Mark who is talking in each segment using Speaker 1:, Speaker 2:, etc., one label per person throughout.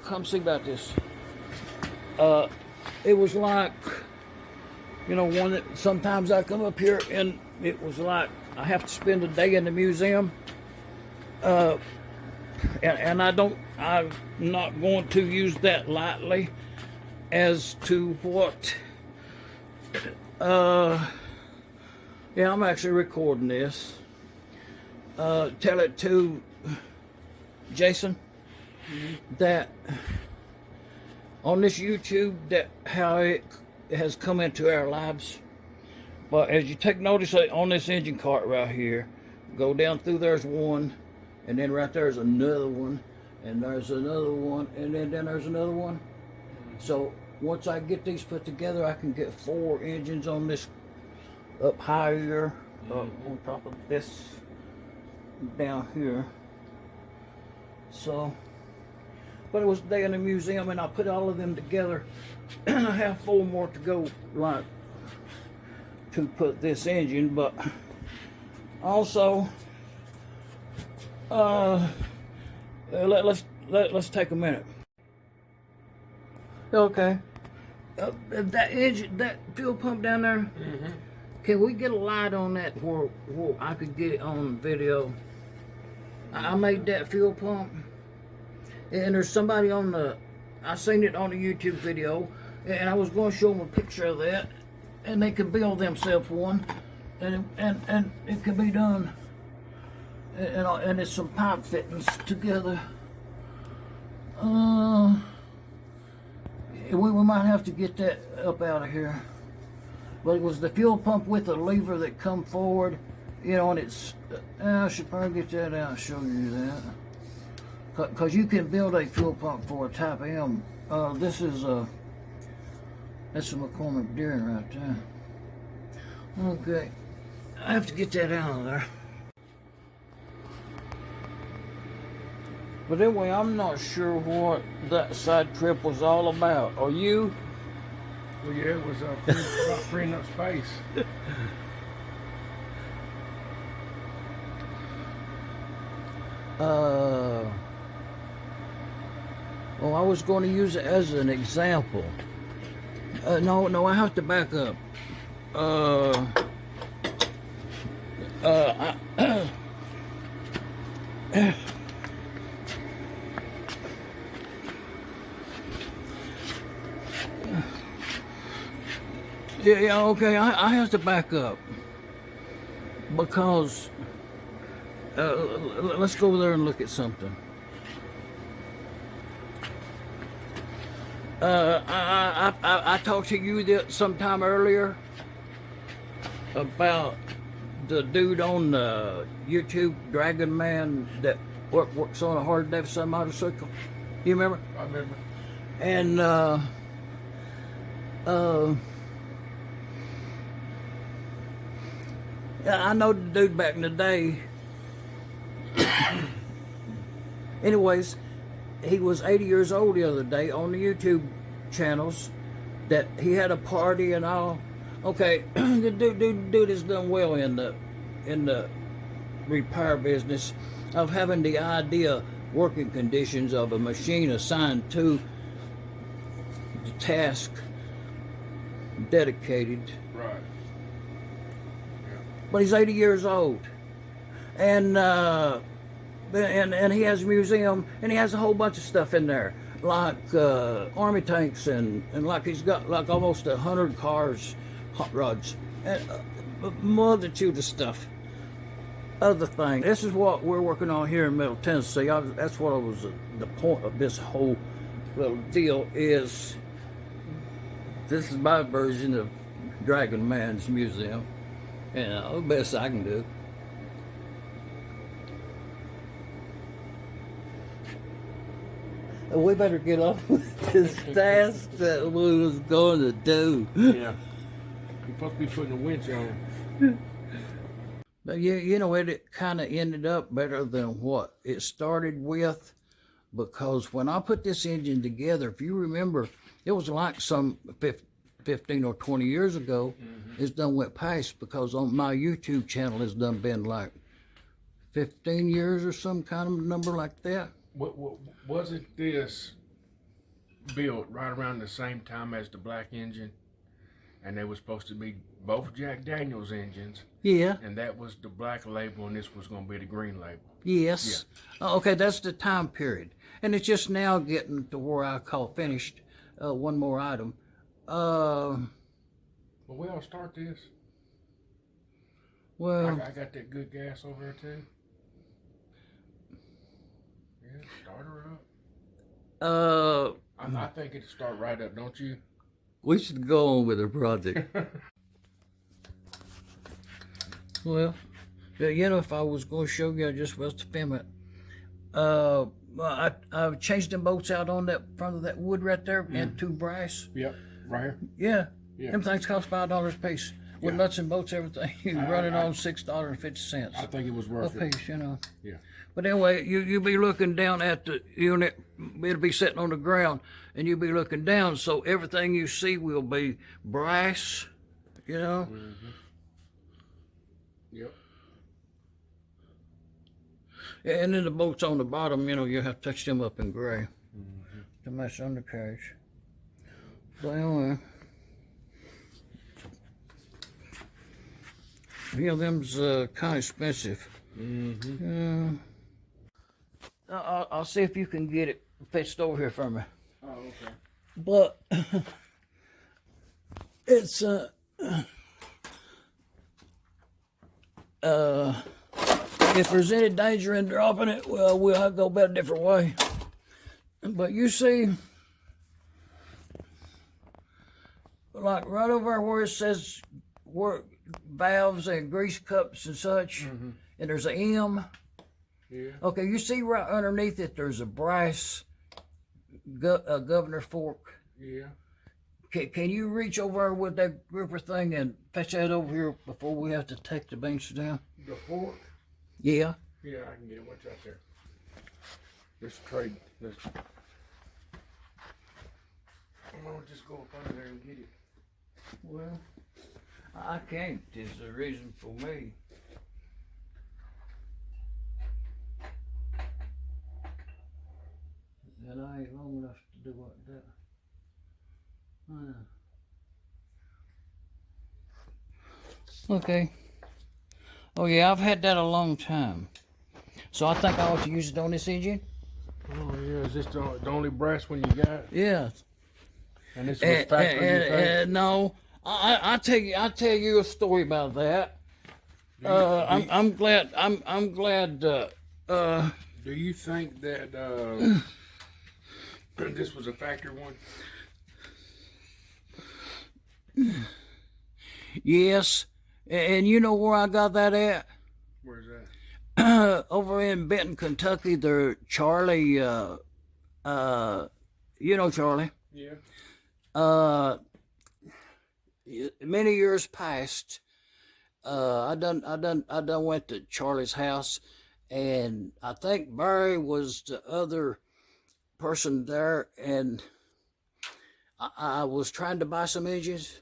Speaker 1: come see about this. It was like, you know, one that sometimes I come up here and it was like I have to spend a day in the museum. And I'm not going to use that lightly as to what, yeah, I'm actually recording this. Tell it to Jason that on this YouTube that how it has come into our lives. But as you take notice on this engine cart right here, go down through, there's one, and then right there's another one, and there's another one, and then there's another one. So once I get these put together, I can get 4 engines on this up higher, on top of this down here. So, but it was a day in the museum, and I put all of them together, and I have 4 more to go, like, to put this engine. But also, let's take a minute. Okay, that engine, that fuel pump down there. Can we get a light on that where I could get it on video? I made that fuel pump, and there's somebody on the, I seen it on the YouTube video, and I was going to show them a picture of that, and they could build themselves one, and it could be done, and it's some pipe fittings together. We might have to get that up out of here. But it was the fuel pump with a lever that come forward, you know, and it's, I should probably get that out and show you that. Because you can build a fuel pump for a Type M. This is that's a McCormick Deering right there. Okay, I have to get that out of there. But anyway, I'm not sure what that side trip was all about. Are you?
Speaker 2: Well, yeah, it was about freeing up space.
Speaker 1: Well, I was going to use it as an example. No, I have to back up. Yeah, okay, I have to back up because let's go over there and look at something. I talked to you sometime earlier about the dude on YouTube, Dragon Man, that works on a hard Davidson motorcycle. You remember?
Speaker 2: I remember.
Speaker 1: And I know the dude back in the day. Anyways, he was 80 years old the other day on the YouTube channels that he had a party and all. Okay, the dude has done well in the repair business of having the idea working conditions of a machine assigned to the task dedicated.
Speaker 2: Right.
Speaker 1: But he's 80 years old, and he has a museum, and he has a whole bunch of stuff in there, like army tanks, and like he's got like almost 100 cars, hot rods, and a multitude of stuff. Other thing, this is what we're working on here in Middle Tennessee. That's what was the point of this whole little deal is. This is my version of Dragon Man's museum. Yeah, the best I can do. We better get on with this task that we was going to do.
Speaker 2: Yeah. You're supposed to be putting a winch on.
Speaker 1: But you know, it kind of ended up better than what it started with, because when I put this engine together, if you remember, it was like some 15 or 20 years ago. It's done went past, because on my YouTube channel it's done been like 15 years or some kind of number like that.
Speaker 2: What wasn't this built right around the same time as the black engine, and they were supposed to be both Jack Daniels engines.
Speaker 1: Yeah.
Speaker 2: And that was the black label, and this was going to be the green label.
Speaker 1: Yes. Yeah. Okay, that's the time period. And it's just now getting to where I call finished. One more item.
Speaker 2: Well, we'll start this.
Speaker 1: Well,
Speaker 2: I got that good gas over there, too. Yeah, start her up. I think it'll start right up, don't you?
Speaker 1: We should go on with the project. Well, you know, if I was going to show you, I just was to film it. I changed them bolts out on that front of that wood right there, and 2 brass.
Speaker 2: Yep, right here.
Speaker 1: Yeah.
Speaker 2: Yeah.
Speaker 1: Them things cost $5 a piece. With nuts and bolts, everything. You run it on $6.50.
Speaker 2: I think it was worth
Speaker 1: a
Speaker 2: it.
Speaker 1: piece, you know.
Speaker 2: Yeah.
Speaker 1: But anyway, you'll be looking down at the unit. It'll be sitting on the ground, and you'll be looking down. So everything you see will be brass, you know.
Speaker 2: Mm-hmm. Yep.
Speaker 1: And then the bolts on the bottom, you know, you have to touch them up in gray to match undercarriage. So anyway, you know, them's kind of expensive.
Speaker 2: Mm-hmm.
Speaker 1: I'll see if you can get it fetched over here for me.
Speaker 2: Oh, okay.
Speaker 1: But it's if there's any danger in dropping it, well, we'll have to go about a different way. But you see, like right over where it says valves and grease cups and such, and there's an M.
Speaker 2: Yeah.
Speaker 1: Okay, you see right underneath it, there's a brass governor fork.
Speaker 2: Yeah.
Speaker 1: Can you reach over with that gripper thing and fetch that over here before we have to take the bench down?
Speaker 2: The fork?
Speaker 1: Yeah.
Speaker 2: Yeah, I can get it. Watch out there. Let's trade. I'm gonna just go up under there and get it.
Speaker 1: Well, I can't. Is the reason for me. And I ain't long enough to do like that. Okay. Oh yeah, I've had that a long time. So I think I ought to use it on this engine.
Speaker 2: Oh yeah, is this the only brass one you got?
Speaker 1: Yeah.
Speaker 2: And this was factory.
Speaker 1: No, I tell you a story about that. I'm glad.
Speaker 2: Do you think that this was a factory one?
Speaker 1: Yes, and you know where I got that at?
Speaker 2: Where's that?
Speaker 1: Over in Benton, Kentucky. They're Charlie. You know Charlie.
Speaker 2: Yeah.
Speaker 1: Many years past, I done went to Charlie's house, and I think Barry was the other person there, and I was trying to buy some engines,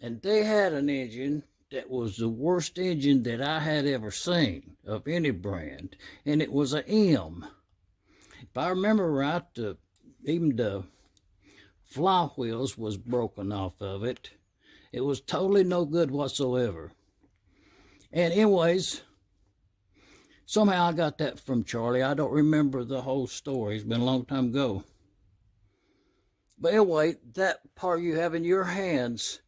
Speaker 1: and they had an engine that was the worst engine that I had ever seen of any brand, and it was an M. If I remember right, even the fly wheels was broken off of it. It was totally no good whatsoever. And anyways, somehow I got that from Charlie. I don't remember the whole story. It's been a long time ago. But anyway, that part you have in your hands,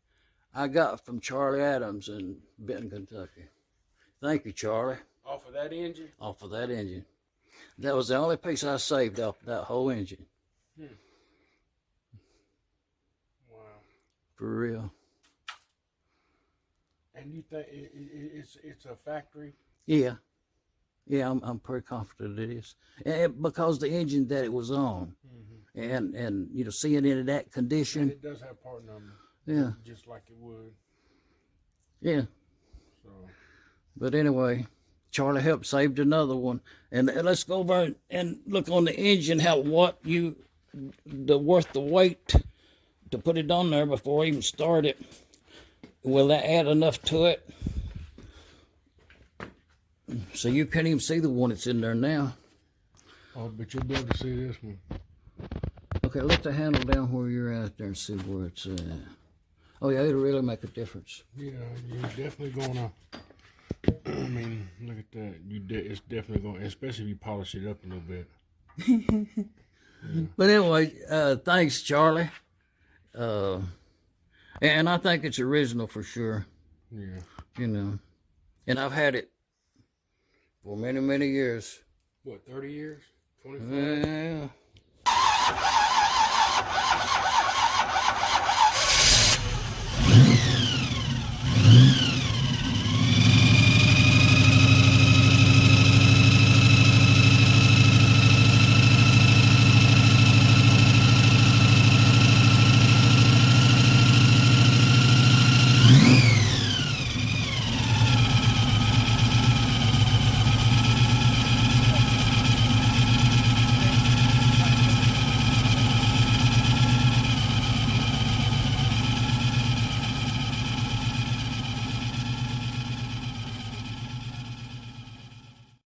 Speaker 1: I got from Charlie Adams in Benton, Kentucky. Thank you, Charlie.
Speaker 2: Off of that engine?
Speaker 1: Off of that engine. That was the only piece I saved off that whole engine.
Speaker 2: Wow.
Speaker 1: For real.
Speaker 2: And you think it's a factory?
Speaker 1: Yeah. Yeah, I'm pretty confident it is. And because the engine that it was on. And you know, seeing it in that condition.
Speaker 2: And it does have part number.
Speaker 1: Yeah.
Speaker 2: Just like it would.
Speaker 1: Yeah.
Speaker 2: So.
Speaker 1: But anyway, Charlie helped saved another one. And let's go over and look on the engine, worth the weight to put it on there before I even start it. Will that add enough to it? So you can't even see the one that's in there now.
Speaker 2: Oh, but you'll be able to see this one.
Speaker 1: Okay, let the handle down where you're at there and see where it's at. Oh yeah, it'll really make a difference.
Speaker 2: Yeah, you're definitely gonna. I mean, look at that. It's definitely going, especially if you polish it up a little bit. Yeah.
Speaker 1: But anyway, thanks, Charlie. And I think it's original for sure.
Speaker 2: Yeah.
Speaker 1: You know, and I've had it for many, many years.
Speaker 2: What, 30 years? 25?
Speaker 1: Yeah.